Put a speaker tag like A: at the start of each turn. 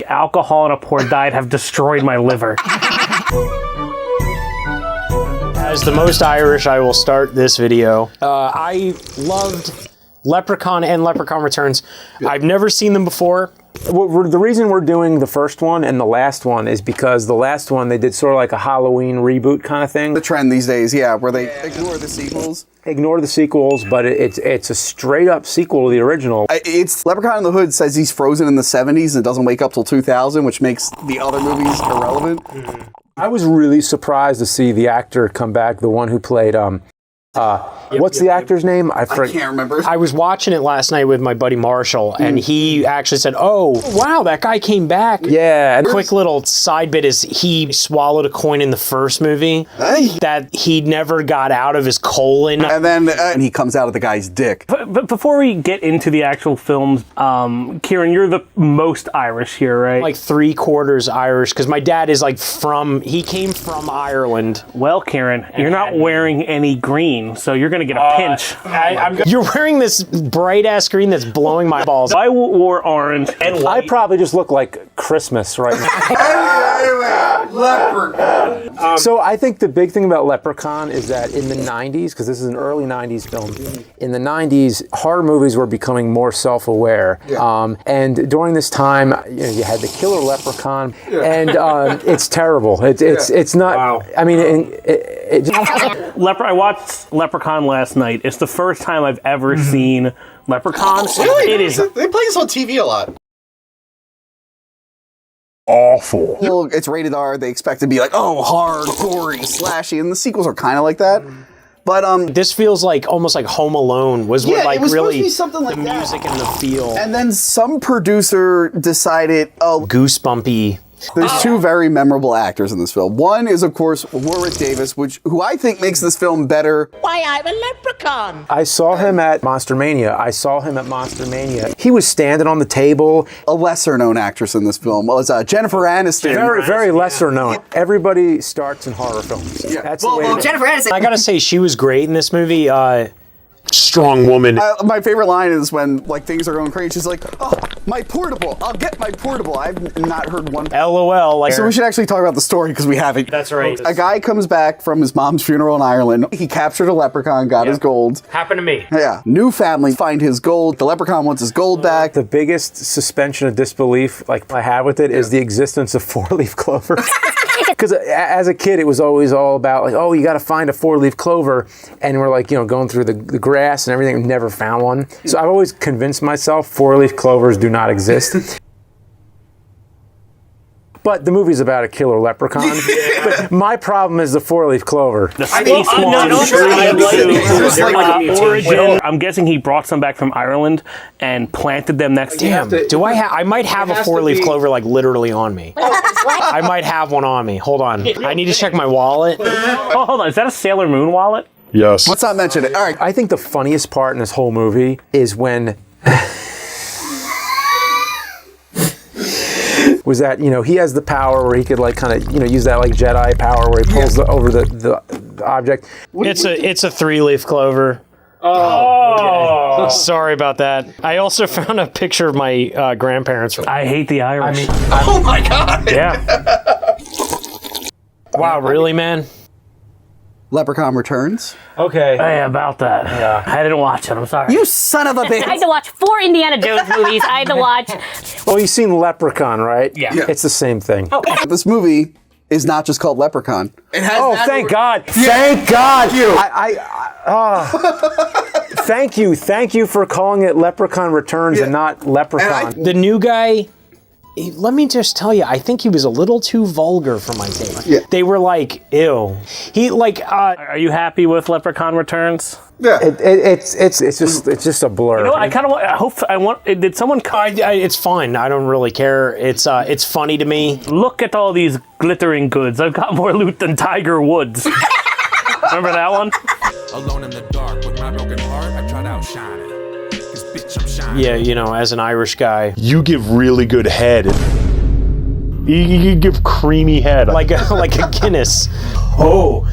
A: alcohol and a poor diet have destroyed my liver.
B: As the most Irish, I will start this video. I loved Leprechaun and Leprechaun Returns. I've never seen them before.
C: The reason we're doing the first one and the last one is because the last one, they did sort of like a Halloween reboot kind of thing.
D: The trend these days, yeah, where they ignore the sequels.
C: Ignore the sequels, but it's a straight up sequel to the original.
D: It's Leprechaun in the Hood says he's frozen in the 70s and doesn't wake up till 2000, which makes the other movies irrelevant.
C: I was really surprised to see the actor come back, the one who played, what's the actor's name? I
D: can't remember.
B: I was watching it last night with my buddy Marshall, and he actually said, "Oh, wow, that guy came back."
C: Yeah.
B: Quick little side bit is he swallowed a coin in the first movie that he never got out of his colon.
D: And then he comes out of the guy's dick.
A: But before we get into the actual films, Kieran, you're the most Irish here, right?
B: Like 3/4 Irish, because my dad is like he came from Ireland.
A: Well, Kieran, you're not wearing any green, so you're going to get a pinch.
B: You're wearing this bright-ass green that's blowing my balls.
A: I wore orange and white.
C: I probably just look like Christmas right now.
D: Leprechaun.
C: So I think the big thing about Leprechaun is that in the 90s, because this is an early 90s film, in the 90s, horror movies were becoming more self-aware.
D: Yeah.
C: And during this time, you had the killer Leprechaun, and it's terrible. It's not,
A: wow.
C: I mean,
A: I watched Leprechaun last night. It's the first time I've ever seen Leprechaun.
E: Really?
A: It is
E: They play this on TV a lot.
A: awful.
D: Well, it's rated R. They expect to be like, oh, hard, gory, slashy, and the sequels are kind of like that. But
B: this feels like almost like Home Alone was what, like,
D: it was
B: really
D: supposed to be something like
B: the
D: that.
B: music and the feel.
D: And then some producer decided, oh,
B: Goosebumpy.
D: there's two very memorable actors in this film. One is, of course, Warwick Davis, who I think makes this film better.
F: Why, I'm a leprechaun.
C: I saw him at Monster Mania. He was standing on the table.
D: A lesser-known actress in this film was Jennifer Aniston.
C: Very, very lesser known. Everybody starts in horror films.
D: Yeah.
C: That's the way it is.
F: Jennifer Aniston.
B: I gotta say, she was great in this movie. Strong woman.
D: My favorite line is when like things are going crazy. She's like, "Oh, my portable! I'll get my portable." I've not heard one.
B: LOL. Like,
D: So we should actually talk about the story because we haven't.
B: That's right.
D: A guy comes back from his mom's funeral in Ireland. He captured a leprechaun, got his gold.
B: Happened to me.
D: Yeah. New family find his gold. The leprechaun wants his gold back.
C: The biggest suspension of disbelief like I have with it is the existence of four-leaf clover. Because as a kid, it was always all about like, oh, you got to find a four-leaf clover, and we're like, going through the grass and everything. Never found one. So I've always convinced myself four-leaf clovers do not exist. But the movie's about a killer leprechaun. But my problem is the four-leaf clover.
A: The space origin. I'm guessing he brought some back from Ireland and planted them next to him.
B: Do I might have a four-leaf clover like literally on me. I might have one on me. Hold on. I need to check my wallet.
A: Oh, hold on. Is that a Sailor Moon wallet?
E: Yes.
D: Let's not mention it. All right.
C: I think the funniest part in this whole movie is when was that he has the power where he could like kind of use that like Jedi power where he pulls over the object.
B: It's a three-leaf clover.
A: Oh,
B: okay. Sorry about that. I also found a picture of my grandparents.
A: I hate the Irish.
E: Oh my God.
A: Yeah.
B: Wow, really, man?
D: Leprechaun Returns.
C: Okay.
A: Hey, about that. Yeah. I didn't watch it. I'm sorry.
D: You son of a bitch.
G: I had to watch 4 Indiana Jones movies. I had to watch.
C: Well, you've seen Leprechaun, right?
A: Yeah.
C: It's the same thing.
D: This movie is not just called Leprechaun.
E: It has
C: Oh, thank God! Thank God! Thank you for calling it Leprechaun Returns and not Leprechaun.
B: The new guy, let me just tell you, I think he was a little too vulgar for my taste.
D: Yeah.
B: They were like, ew. He like.
A: Are you happy with Leprechaun Returns?
D: Yeah.
C: It's just a blur.
A: I kind of did someone?
B: It's fine. I don't really care. It's funny to me.
A: Look at all these glittering goods. I've got more loot than Tiger Woods. Remember that one?
H: Alone in the dark with my broken heart, I try to outshine it. 'Cause bitch, I'm shining.
B: Yeah, as an Irish guy.
E: You give really good head. You give creamy head.
B: Like a Guinness. Oh.